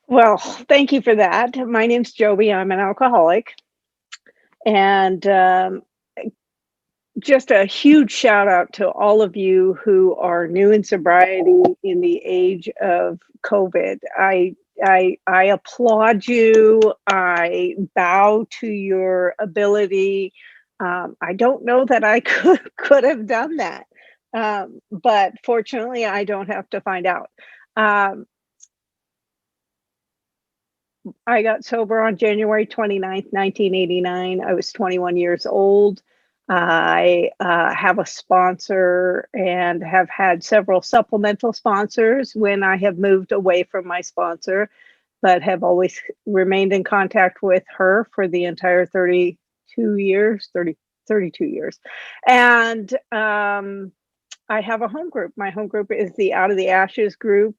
Well, thank you for that. My name's Joby. I'm an alcoholic, and just a huge shout out to all of you who are new in sobriety in the age of COVID. I applaud you. I bow to your ability. I don't know that I could have done that, but fortunately, I don't have to find out. Um, I got sober on January 29th, 1989. I was 21 years old. I have a sponsor and have had several supplemental sponsors when I have moved away from my sponsor, but have always remained in contact with her for the entire 32 years, 32 years. And I have a home group. My home group is the Out of the Ashes group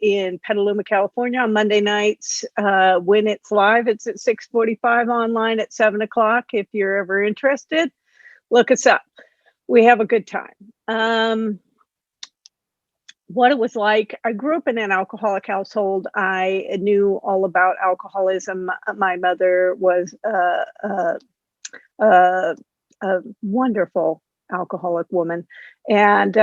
in Petaluma, California on Monday nights. When it's live, it's at 6:45, online at 7 o'clock. If you're ever interested, look us up. We have a good time. What it was like, I grew up in an alcoholic household. I knew all about alcoholism. My mother was a, a wonderful alcoholic woman. And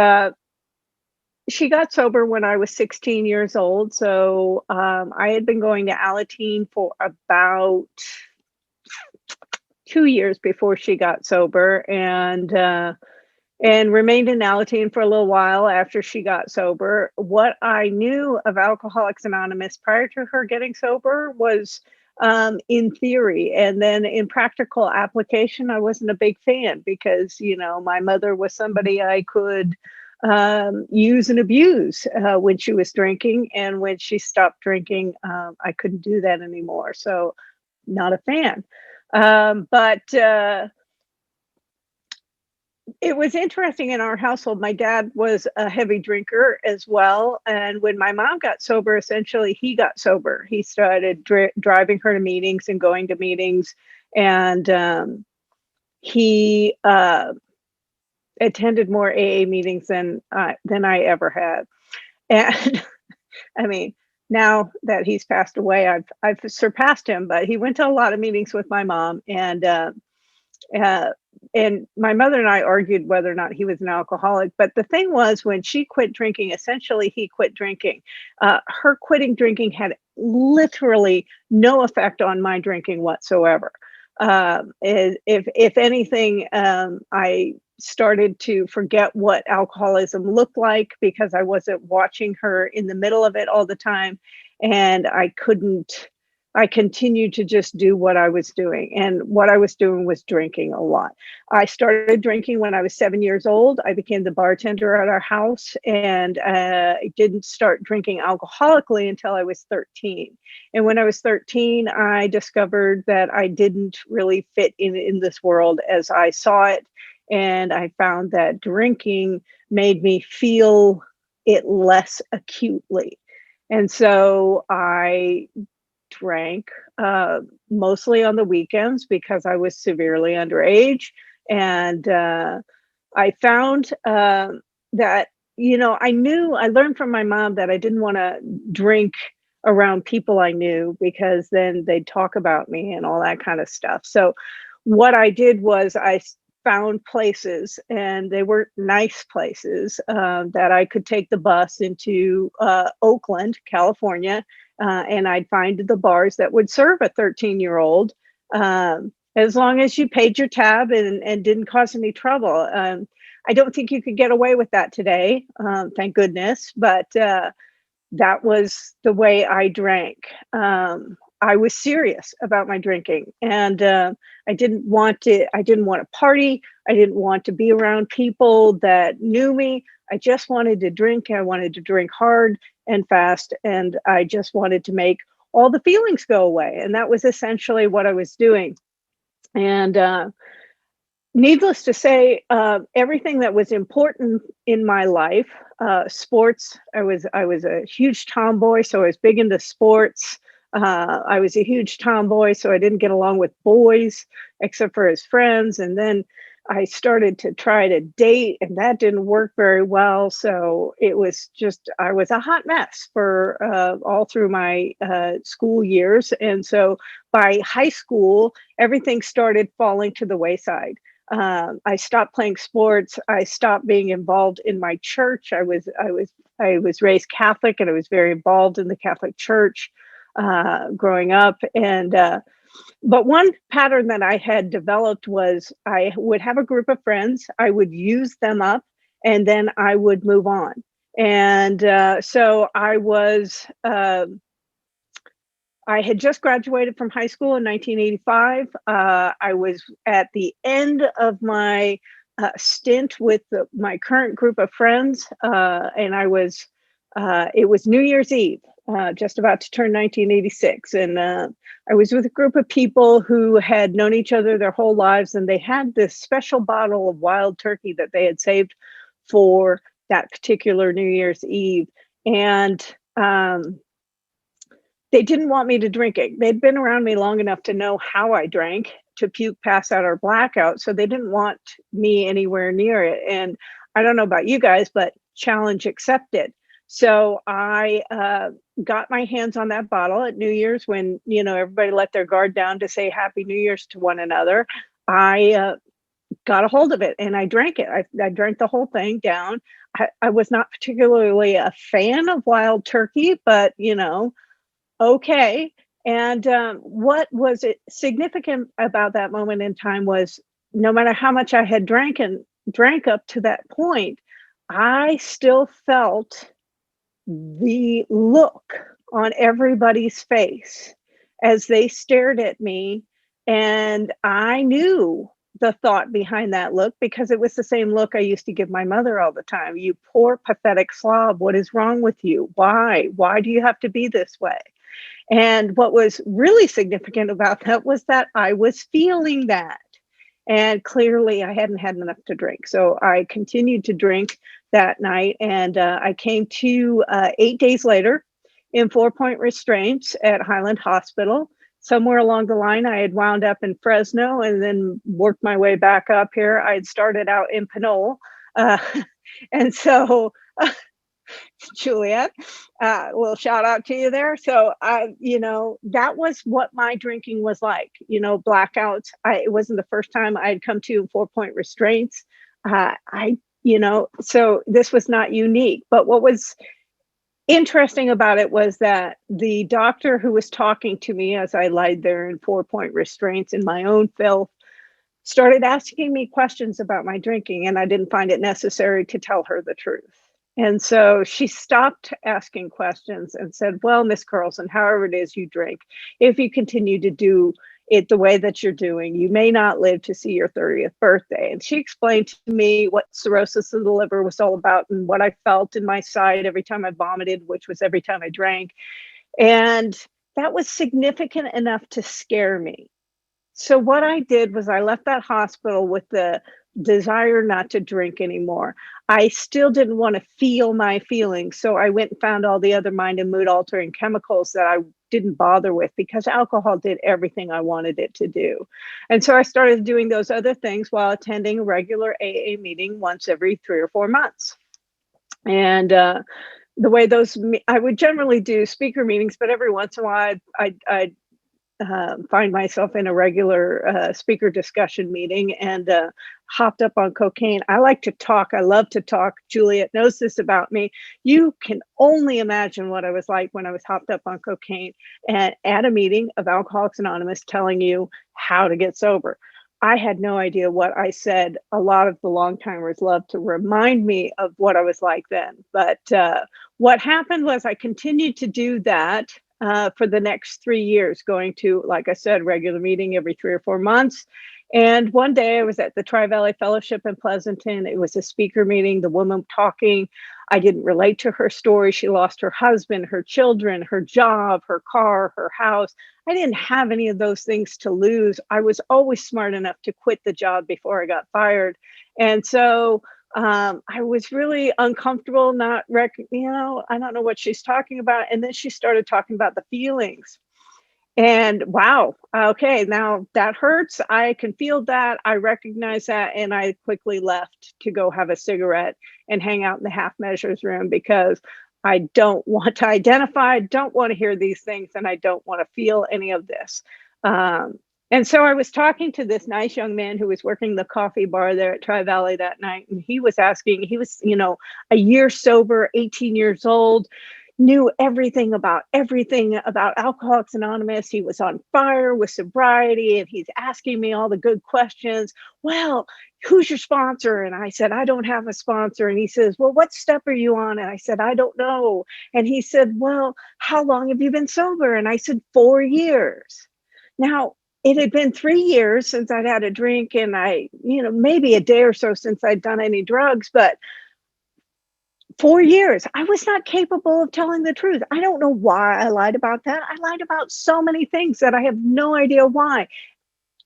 she got sober when I was 16 years old. So I had been going to Alateen for about 2 years before she got sober, and remained in Alateen for a little while after she got sober. What I knew of Alcoholics Anonymous prior to her getting sober was in theory, and then in practical application, I wasn't a big fan because my mother was somebody I could use and abuse when she was drinking, and when she stopped drinking, I couldn't do that anymore. So, not a fan. But it was interesting in our household. My dad was a heavy drinker as well, and when my mom got sober, essentially he got sober. He started driving her to meetings and going to meetings, and he attended more AA meetings than I ever had. And I mean, now that he's passed away, I've surpassed him. But he went to a lot of meetings with my mom, uh, and my mother and I argued whether or not he was an alcoholic. But the thing was, when she quit drinking, essentially he quit drinking. Her quitting drinking had literally no effect on my drinking whatsoever. If anything, I started to forget what alcoholism looked like because I wasn't watching her in the middle of it all the time, and I continued to just do what I was doing. And what I was doing was drinking a lot. I started drinking when I was 7 years old. I became the bartender at our house, and I didn't start drinking alcoholically until I was 13. And when I was 13, I discovered that I didn't really fit in this world as I saw it. And I found that drinking made me feel it less acutely. And so I drank mostly on the weekends because I was severely underage. And I found that, I learned from my mom that I didn't want to drink around people I knew because then they'd talk about me and all that kind of stuff. So what I did was found places, and they were nice places, that I could take the bus into Oakland, California, and I'd find the bars that would serve a 13-year-old, as long as you paid your tab and didn't cause any trouble. I don't think you could get away with that today, thank goodness, but that was the way I drank. I was serious about my drinking, and I didn't want to. I didn't want to party. I didn't want to be around people that knew me. I just wanted to drink. I wanted to drink hard and fast, and I just wanted to make all the feelings go away. And that was essentially what I was doing. And needless to say, everything that was important in my life, sports. I was a huge tomboy, so I was big into sports. I was a huge tomboy, so I didn't get along with boys except for his friends. And then I started to try to date, and that didn't work very well. So it was just, I was a hot mess for all through my school years. And so by high school, everything started falling to the wayside. I stopped playing sports. I stopped being involved in my church. I was raised Catholic, and I was very involved in the Catholic Church growing up. And but one pattern that I had developed was I would have a group of friends, I would use them up, and then I would move on. And so I had just graduated from high school in 1985. I was at the end of my stint with my current group of friends, and it was New Year's Eve, just about to turn 1986. And I was with a group of people who had known each other their whole lives, and they had this special bottle of wild turkey that they had saved for that particular New Year's Eve. And they didn't want me to drink it. They'd been around me long enough to know how I drank, to puke, pass out, or blackout, so they didn't want me anywhere near it. And I don't know about you guys, but challenge accepted. So I got my hands on that bottle at New Year's when, everybody let their guard down to say Happy New Year's to one another. I got a hold of it and I drank it. I drank the whole thing down. I was not particularly a fan of wild turkey, but okay. And what was it significant about that moment in time was no matter how much I had drank up to that point, I still felt the look on everybody's face as they stared at me. And I knew the thought behind that look because it was the same look I used to give my mother all the time. You poor, pathetic slob. What is wrong with you? Why? Why do you have to be this way? And what was really significant about that was that I was feeling that. And clearly, I hadn't had enough to drink. So I continued to drink that night. And I came to 8 days later in 4-point restraints at Highland Hospital. Somewhere along the line, I had wound up in Fresno and then worked my way back up here. I had started out in Pinole. Uh, and so Juliet. Little shout out to you there. So that was what my drinking was like. Blackouts. It wasn't the first time I had come to 4-point restraints. So this was not unique. But what was interesting about it was that the doctor who was talking to me as I lied there in 4-point restraints in my own filth started asking me questions about my drinking, and I didn't find it necessary to tell her the truth. And so she stopped asking questions and said, well, Miss Carlson, however it is you drink, if you continue to do it the way that you're doing, you may not live to see your 30th birthday. And she explained to me what cirrhosis of the liver was all about and what I felt in my side every time I vomited, which was every time I drank. And that was significant enough to scare me. So what I did was I left that hospital with the desire not to drink anymore. I still didn't want to feel my feelings. So I went and found all the other mind and mood altering chemicals that I didn't bother with because alcohol did everything I wanted it to do. And so I started doing those other things while attending a regular AA meeting once every 3 or 4 months. And the way I would generally do speaker meetings, but every once in a while I'd find myself in a regular speaker discussion meeting and hopped up on cocaine. I like to talk. I love to talk. Juliet knows this about me. You can only imagine what I was like when I was hopped up on cocaine and at a meeting of Alcoholics Anonymous telling you how to get sober. I had no idea what I said. A lot of the long timers love to remind me of what I was like then. But what happened was I continued to do that for the next 3 years, going to, like I said, regular meeting every 3 or 4 months. And one day I was at the Tri-Valley Fellowship in Pleasanton. It was a speaker meeting, the woman talking. I didn't relate to her story. She lost her husband, her children, her job, her car, her house. I didn't have any of those things to lose. I was always smart enough to quit the job before I got fired. And so I was really uncomfortable, I don't know what she's talking about. And then she started talking about the feelings. And wow, okay, now that hurts. I can feel that. I recognize that. And I quickly left to go have a cigarette and hang out in the half measures room because I don't want to identify, don't want to hear these things, and I don't want to feel any of this. Um, and so I was talking to this nice young man who was working the coffee bar there at Tri Valley that night. And he was asking, he was, a year sober, 18 years old, knew everything about Alcoholics Anonymous. He was on fire with sobriety, and he's asking me all the good questions. Well, who's your sponsor? And I said, I don't have a sponsor. And he says, well, what step are you on? And I said, I don't know. And he said, well, how long have you been sober? And I said, 4 years. Now, it had been 3 years since I'd had a drink, and maybe a day or so since I'd done any drugs, but 4 years, I was not capable of telling the truth. I don't know why I lied about that. I lied about so many things that I have no idea why.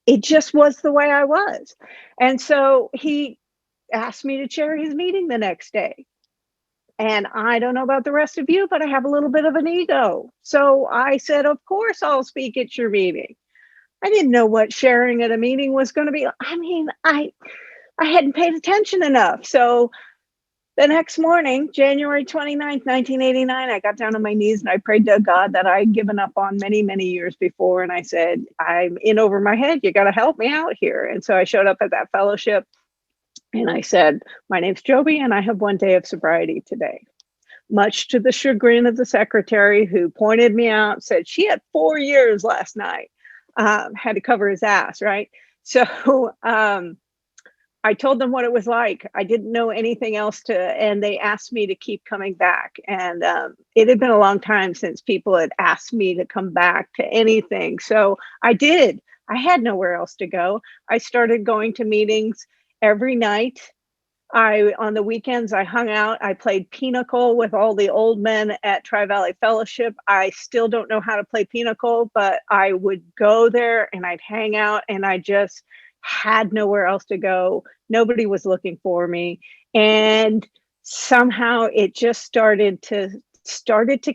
It just was the way I was. And so he asked me to chair his meeting the next day. And I don't know about the rest of you, but I have a little bit of an ego. So I said, of course, I'll speak at your meeting. I didn't know what sharing at a meeting was going to be. I mean, I hadn't paid attention enough. So the next morning, January 29th, 1989, I got down on my knees and I prayed to God that I'd given up on many, many years before. And I said, I'm in over my head. You got to help me out here. And so I showed up at that fellowship and I said, my name's Jobbie and I have 1 day of sobriety today. Much to the chagrin of the secretary, who pointed me out, said she had 4 years last night, had to cover his ass, right? So I told them what it was like. I didn't know anything else and they asked me to keep coming back. And it had been a long time since people had asked me to come back to anything. So I did. I had nowhere else to go. I started going to meetings every night. On the weekends, I hung out. I played pinochle with all the old men at Tri Valley Fellowship. I still don't know how to play pinochle, but I would go there and I'd hang out, and I just had nowhere else to go. Nobody was looking for me. And somehow it just started to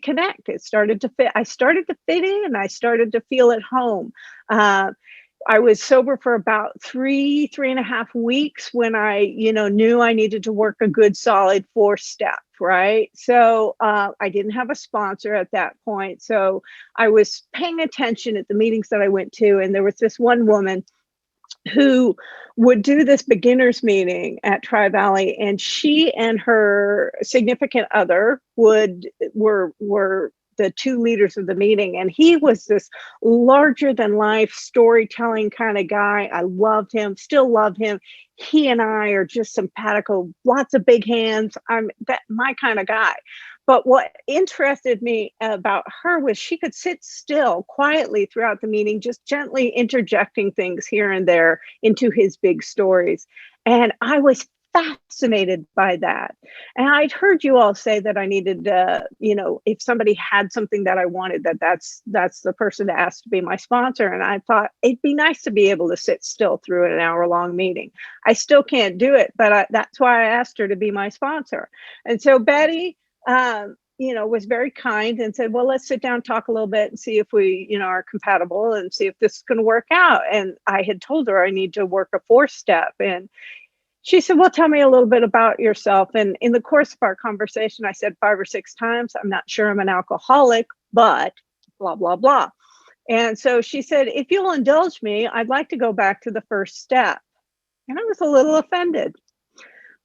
connect. It started to fit. I started to fit in. I started to feel at home. I was sober for about 3.5 weeks when I, knew I needed to work a good solid 4-step, right? So I didn't have a sponsor at that point. So I was paying attention at the meetings that I went to, and there was this one woman who would do this beginners meeting at Tri Valley, and she and her significant other were the two leaders of the meeting. And he was this larger than life storytelling kind of guy. I loved him, still love him. He and I are just simpatico, lots of big hands. I'm my kind of guy. But what interested me about her was she could sit still quietly throughout the meeting, just gently interjecting things here and there into his big stories. And I was fascinated by that. And I'd heard you all say that I needed, if somebody had something that I wanted, that's the person to ask to be my sponsor. And I thought it'd be nice to be able to sit still through an hour-long meeting. I still can't do it, but that's why I asked her to be my sponsor. And so Betty, was very kind and said, well, let's sit down, talk a little bit and see if we, are compatible and see if this is going to work out. And I had told her I need to work a 4-step. And she said, well, tell me a little bit about yourself. And in the course of our conversation, I said 5 or 6 times, I'm not sure I'm an alcoholic, but blah, blah, blah. And so she said, if you'll indulge me, I'd like to go back to the 1st step. And I was a little offended,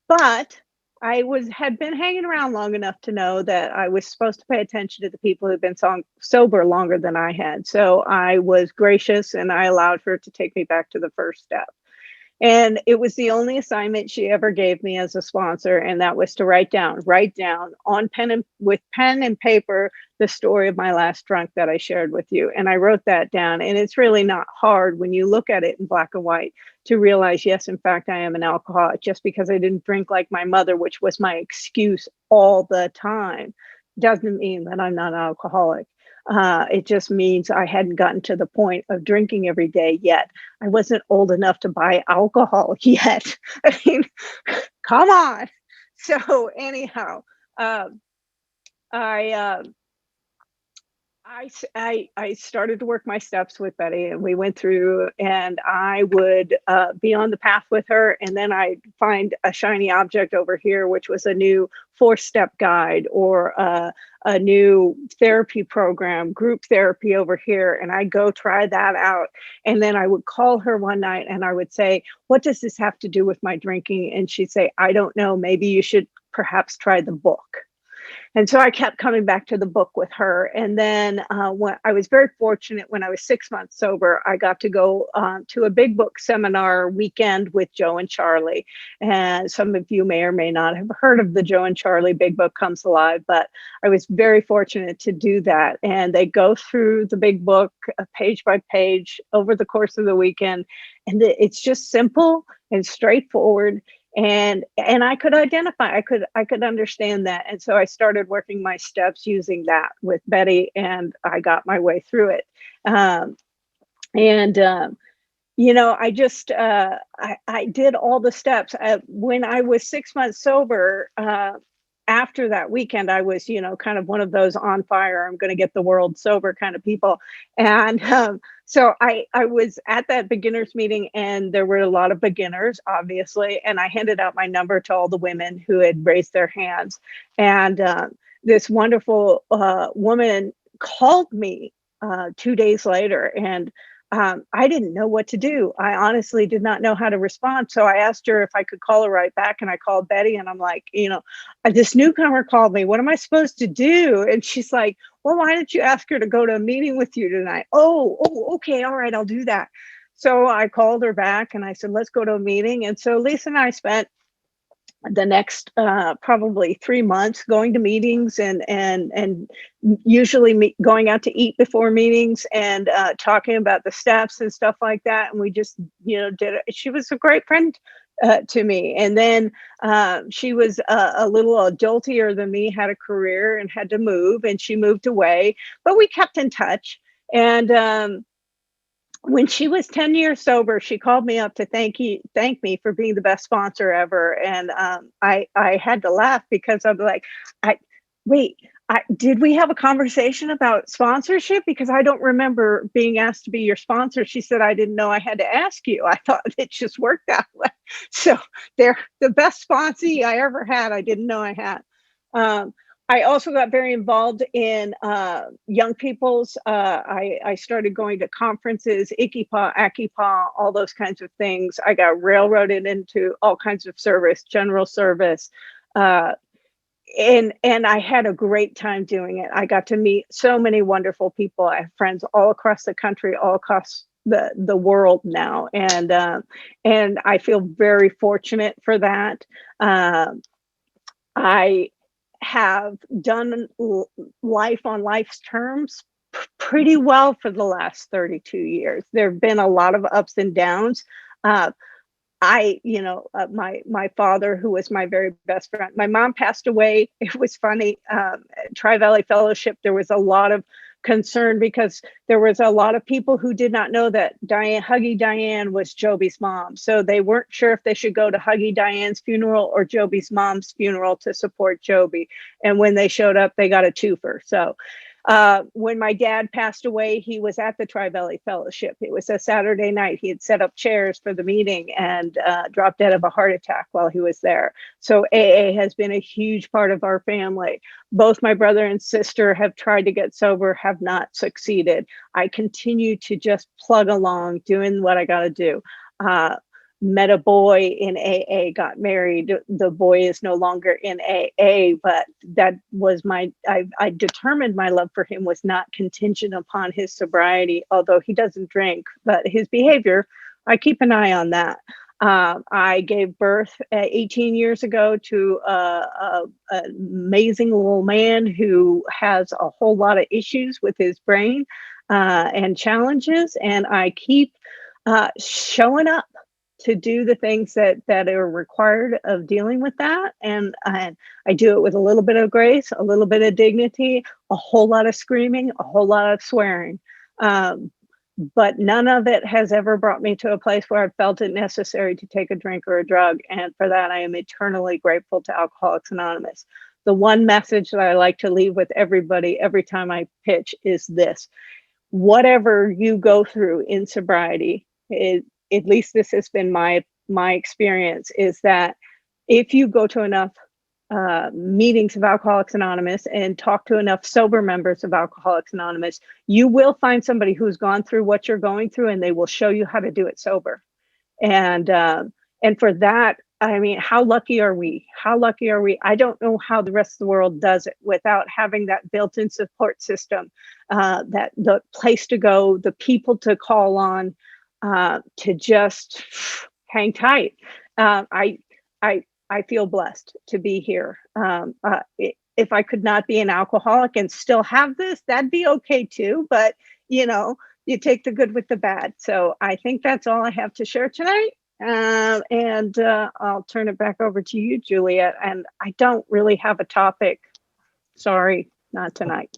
but I had been hanging around long enough to know that I was supposed to pay attention to the people who'd been sober longer than I had. So I was gracious and I allowed her to take me back to the 1st step. And it was the only assignment she ever gave me as a sponsor, and that was to write down on with pen and paper the story of my last drunk that I shared with you. And I wrote that down, and it's really not hard when you look at it in black and white to realize, yes, in fact, I am an alcoholic. Just because I didn't drink like my mother, which was my excuse all the time, doesn't mean that I'm not an alcoholic. It just means I hadn't gotten to the point of drinking every day yet. I wasn't old enough to buy alcohol yet. I mean, come on. So anyhow, I I started to work my steps with Betty, and we went through, and I would be on the path with her, and then I'd find a shiny object over here, which was a new 4-step guide or a new therapy program, group therapy over here, and I'd go try that out. And then I would call her one night, and I would say, "What does this have to do with my drinking?" And she'd say, "I don't know. Maybe you should perhaps try the book." And so I kept coming back to the book with her. And then when I was very fortunate, when I was 6 months sober, I got to go to a big book seminar weekend with Joe and Charlie. And some of you may or may not have heard of the Joe and Charlie Big Book Comes Alive, but I was very fortunate to do that. And they go through the big book page by page over the course of the weekend. And it's just simple and straightforward, and I could identify, I could understand that. And so I started working my steps using that with Betty, and I got my way through it. um, and I just I did all the steps. When I was 6 months sober, after that weekend, I was, kind of one of those on fire, I'm going to get the world sober kind of people. And so I was at that beginners meeting, and there were a lot of beginners, obviously, and I handed out my number to all the women who had raised their hands. And this wonderful woman called me 2 days later, and I didn't know what to do. I honestly did not know how to respond. So I asked her if I could call her right back. And I called Betty, and I'm like, this newcomer called me. What am I supposed to do? And she's like, well, why don't you ask her to go to a meeting with you tonight? Oh, okay. All right. I'll do that. So I called her back, and I said, let's go to a meeting. And so Lisa and I spent the next probably 3 months going to meetings, and usually going out to eat before meetings, and talking about the steps and stuff like that. And we just did it. She was a great friend to me. And then she was a little adultier than me, had a career and had to move, and she moved away, but we kept in touch. And when she was 10 years sober, she called me up to thank me for being the best sponsor ever. And I had to laugh, because I'm like, I wait, did we have a conversation about sponsorship? Because I don't remember being asked to be your sponsor. She said, I didn't know I had to ask you. I thought it just worked that way. So they're the best sponsee I ever had. I didn't know I had. Um, I also got very involved in young people's. I started going to conferences, Ikipa, Akipa, all those kinds of things. I got railroaded into all kinds of service, general service, uh, and I had a great time doing it. I got to meet so many wonderful people. I have friends all across the country, all across the world now, and I feel very fortunate for that. I have done life on life's terms pretty well for the last 32 years. There have been a lot of ups and downs. Uh, my father, who was my very best friend, my mom passed away. It was funny. Tri-Valley Fellowship, there was a lot of concern, because there was a lot of people who did not know that Huggy Diane was Jobbie's mom. So they weren't sure if they should go to Huggy Diane's funeral or Jobbie's mom's funeral to support Jobbie. And when they showed up, they got a twofer. So when my dad passed away, he was at the Tri-Valley Fellowship. It was a Saturday night. He had set up chairs for the meeting, and dropped dead of a heart attack while he was there. So AA has been a huge part of our family. Both my brother and sister have tried to get sober, have not succeeded. I continue to just plug along, doing what I got to do. Met a boy in AA, got married. The boy is no longer in AA, but that was I determined my love for him was not contingent upon his sobriety, although he doesn't drink, but his behavior, I keep an eye on that. I gave birth 18 years ago to an amazing little man who has a whole lot of issues with his brain and challenges, and I keep showing up to do the things that are required of dealing with that. And I do it with a little bit of grace, a little bit of dignity, a whole lot of screaming, a whole lot of swearing. But none of it has ever brought me to a place where I felt it necessary to take a drink or a drug. And for that, I am eternally grateful to Alcoholics Anonymous. the one message that I like to leave with everybody every time I pitch is this: whatever you go through in sobriety, at least this has been my experience, is that if you go to enough meetings of Alcoholics Anonymous and talk to enough sober members of Alcoholics Anonymous, you will find somebody who's gone through what you're going through, and they will show you how to do it sober. And for that, I mean, how lucky are we? How lucky are we? I don't know how the rest of the world does it without having that built-in support system, that the place to go, the people to call on, to just hang tight. I I feel blessed to be here. If I could not be an alcoholic and still have this, that'd be okay too. But you know, you take the good with the bad. So I think that's all I have to share tonight. And I'll turn it back over to you, Juliet. And I don't really have a topic. Sorry, not tonight.